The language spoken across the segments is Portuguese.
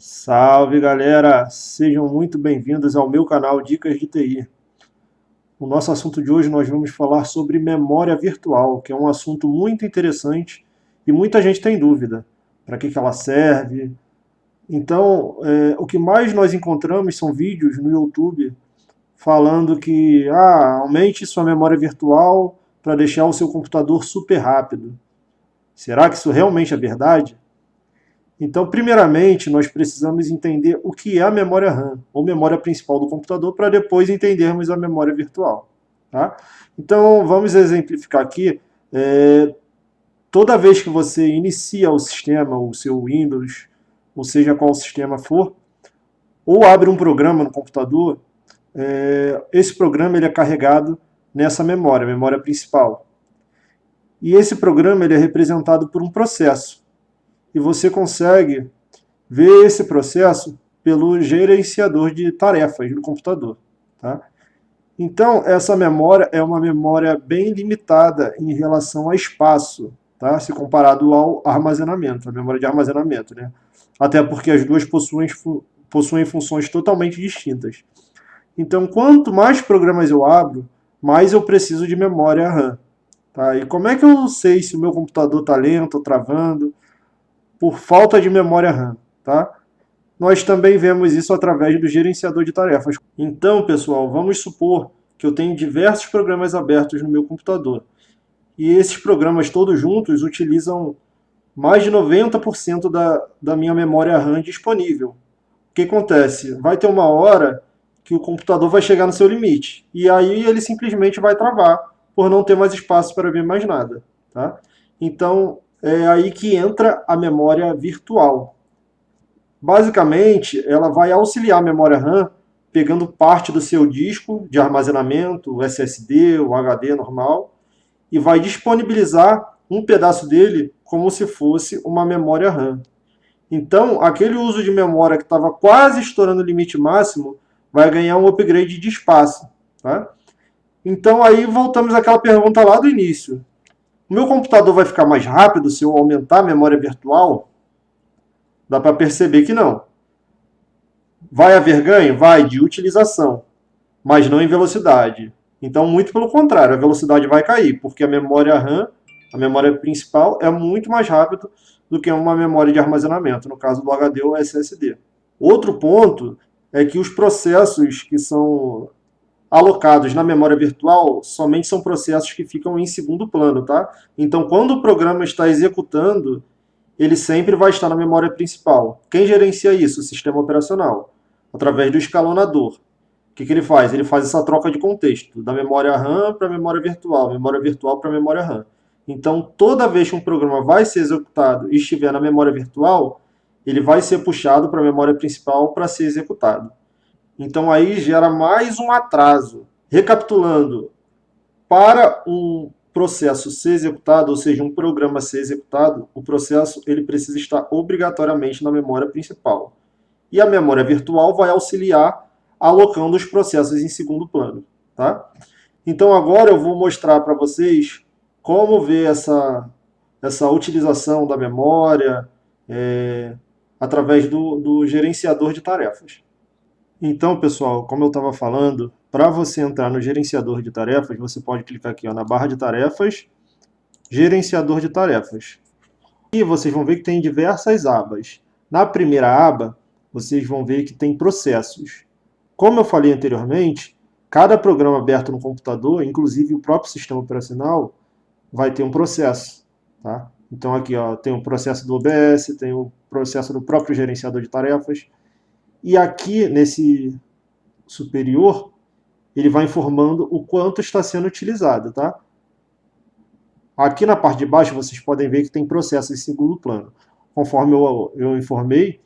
Salve galera, sejam muito bem-vindos ao meu canal Dicas de TI. O nosso assunto de hoje nós vamos falar sobre memória virtual, que é um assunto muito interessante e muita gente tem dúvida. Para que ela serve? Então, o que mais nós encontramos são vídeos no YouTube falando que aumente sua memória virtual para deixar o seu computador super rápido. Será que isso realmente é verdade? Então, primeiramente, nós precisamos entender o que é a memória RAM, ou memória principal do computador, para depois entendermos a memória virtual. Tá? Então, vamos exemplificar aqui. Toda vez que você inicia o sistema, o seu Windows, ou seja qual sistema for, ou abre um programa no computador, esse programa ele é carregado nessa memória, memória principal. E esse programa ele é representado por um processo. E você consegue ver esse processo pelo gerenciador de tarefas do computador. Tá? Então, essa memória é uma memória bem limitada em relação a espaço, tá? Se comparado ao armazenamento, a memória de armazenamento. Né? Até porque as duas possuem funções totalmente distintas. Então, quanto mais programas eu abro, mais eu preciso de memória RAM. Tá? E como é que eu sei se o meu computador está lento ou travando? Por falta de memória RAM. Tá? Nós também vemos isso através do gerenciador de tarefas. Então, pessoal, vamos supor que eu tenho diversos programas abertos no meu computador. E esses programas todos juntos utilizam mais de 90% da minha memória RAM disponível. O que acontece? Vai ter uma hora que o computador vai chegar no seu limite. E aí ele simplesmente vai travar, por não ter mais espaço para ver mais nada. Tá? Então, é aí que entra a memória virtual. Basicamente, ela vai auxiliar a memória RAM pegando parte do seu disco de armazenamento, o SSD, o HD normal, e vai disponibilizar um pedaço dele como se fosse uma memória RAM. Então, aquele uso de memória que estava quase estourando o limite máximo vai ganhar um upgrade de espaço. Tá? Então, aí voltamos àquela pergunta lá do início. O meu computador vai ficar mais rápido se eu aumentar a memória virtual? Dá para perceber que não. Vai haver ganho? Vai, de utilização, mas não em velocidade. Então, muito pelo contrário, a velocidade vai cair, porque a memória RAM, a memória principal, é muito mais rápida do que uma memória de armazenamento, no caso do HD ou SSD. Outro ponto é que os processos que são alocados na memória virtual somente são processos que ficam em segundo plano, tá? Então, quando o programa está executando, ele sempre vai estar na memória principal. Quem gerencia isso? O sistema operacional, através do escalonador. O que ele faz? Ele faz essa troca de contexto, da memória RAM para a memória virtual para a memória RAM. Então, toda vez que um programa vai ser executado e estiver na memória virtual, ele vai ser puxado para a memória principal para ser executado. Então, aí gera mais um atraso. Recapitulando, para um processo ser executado, ou seja, um programa ser executado, o processo ele precisa estar obrigatoriamente na memória principal. E a memória virtual vai auxiliar alocando os processos em segundo plano. Tá? Então agora eu vou mostrar para vocês como ver essa utilização da memória através do gerenciador de tarefas. Então, pessoal, como eu estava falando, para você entrar no gerenciador de tarefas, você pode clicar aqui na barra de tarefas, gerenciador de tarefas. E vocês vão ver que tem diversas abas. Na primeira aba, vocês vão ver que tem processos. Como eu falei anteriormente, cada programa aberto no computador, inclusive o próprio sistema operacional, vai ter um processo. Tá? Então aqui tem o processo do OBS, tem o processo do próprio gerenciador de tarefas. E aqui, nesse superior, ele vai informando o quanto está sendo utilizado. Tá? Aqui na parte de baixo, vocês podem ver que tem processos em segundo plano. Conforme eu informei,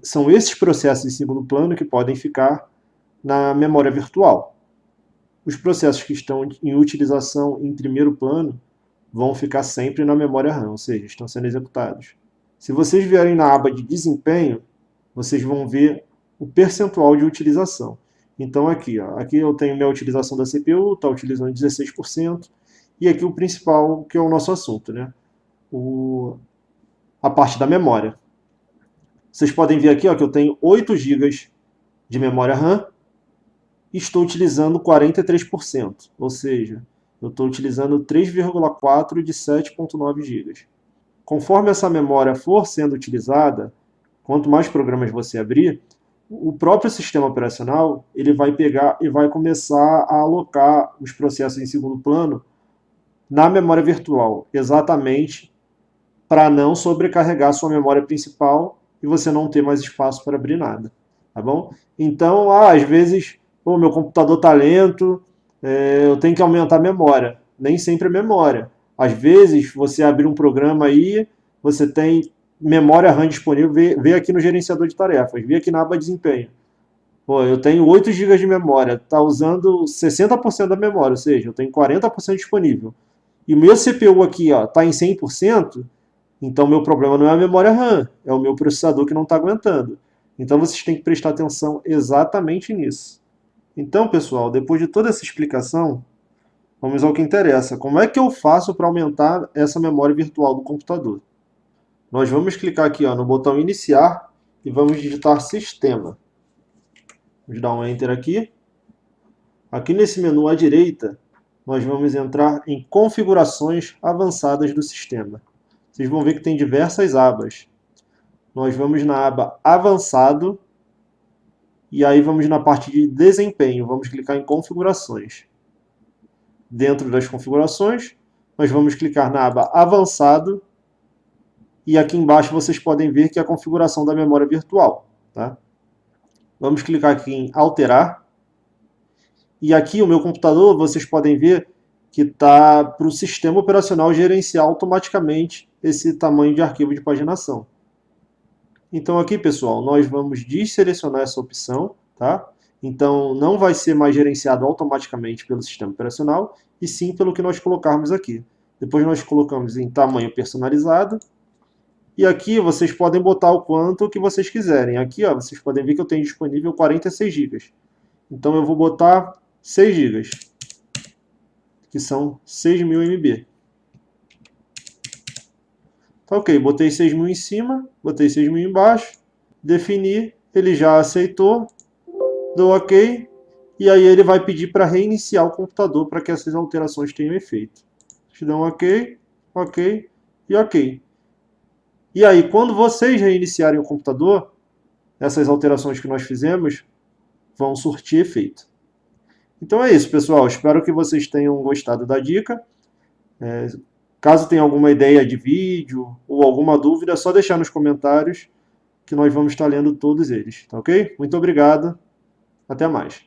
são esses processos em segundo plano que podem ficar na memória virtual. Os processos que estão em utilização em primeiro plano vão ficar sempre na memória RAM, ou seja, estão sendo executados. Se vocês vierem na aba de desempenho, vocês vão ver o percentual de utilização. Então aqui eu tenho minha utilização da CPU, está utilizando 16%, e aqui o principal, que é o nosso assunto, né? A parte da memória. Vocês podem ver aqui ó, que eu tenho 8 GB de memória RAM e estou utilizando 43%, ou seja, eu estou utilizando 3,4 de 7,9 GB. Conforme essa memória for sendo utilizada, quanto mais programas você abrir, o próprio sistema operacional ele vai pegar e vai começar a alocar os processos em segundo plano na memória virtual, exatamente para não sobrecarregar sua memória principal e você não ter mais espaço para abrir nada, tá bom? Então, às vezes, pô, meu computador está lento, eu tenho que aumentar a memória. Nem sempre é memória. Às vezes, você abrir um programa aí, você tem memória RAM disponível, vê aqui no gerenciador de tarefas, vê aqui na aba desempenho. Pô, eu tenho 8 GB de memória, está usando 60% da memória, ou seja, eu tenho 40% disponível. E o meu CPU aqui está em 100%, então meu problema não é a memória RAM, é o meu processador que não está aguentando. Então vocês têm que prestar atenção exatamente nisso. Então, pessoal, depois de toda essa explicação, vamos ao que interessa. Como é que eu faço para aumentar essa memória virtual do computador? Nós vamos clicar aqui no botão iniciar e vamos digitar sistema. Vamos dar um enter aqui. Aqui nesse menu à direita, nós vamos entrar em configurações avançadas do sistema. Vocês vão ver que tem diversas abas. Nós vamos na aba avançado e aí vamos na parte de desempenho. Vamos clicar em configurações. Dentro das configurações, nós vamos clicar na aba avançado e aqui embaixo vocês podem ver que é a configuração da memória virtual. Tá? Vamos clicar aqui em alterar. E aqui o meu computador, vocês podem ver que está para o sistema operacional gerenciar automaticamente esse tamanho de arquivo de paginação. Então aqui, pessoal, nós vamos desselecionar essa opção, tá? Então não vai ser mais gerenciado automaticamente pelo sistema operacional, e sim pelo que nós colocarmos aqui. Depois nós colocamos em tamanho personalizado, e aqui vocês podem botar o quanto que vocês quiserem. Aqui vocês podem ver que eu tenho disponível 46 GB. Então eu vou botar 6 GB, que são 6.000 MB. Tá ok, botei 6.000 em cima, botei 6.000 embaixo, defini, ele já aceitou, dou ok, e aí ele vai pedir para reiniciar o computador para que essas alterações tenham efeito. Deixa eu dar um ok, ok e ok. E aí, quando vocês reiniciarem o computador, essas alterações que nós fizemos vão surtir efeito. Então é isso, pessoal. Espero que vocês tenham gostado da dica. Caso tenha alguma ideia de vídeo ou alguma dúvida, é só deixar nos comentários que nós vamos estar lendo todos eles, tá ok? Muito obrigado, até mais.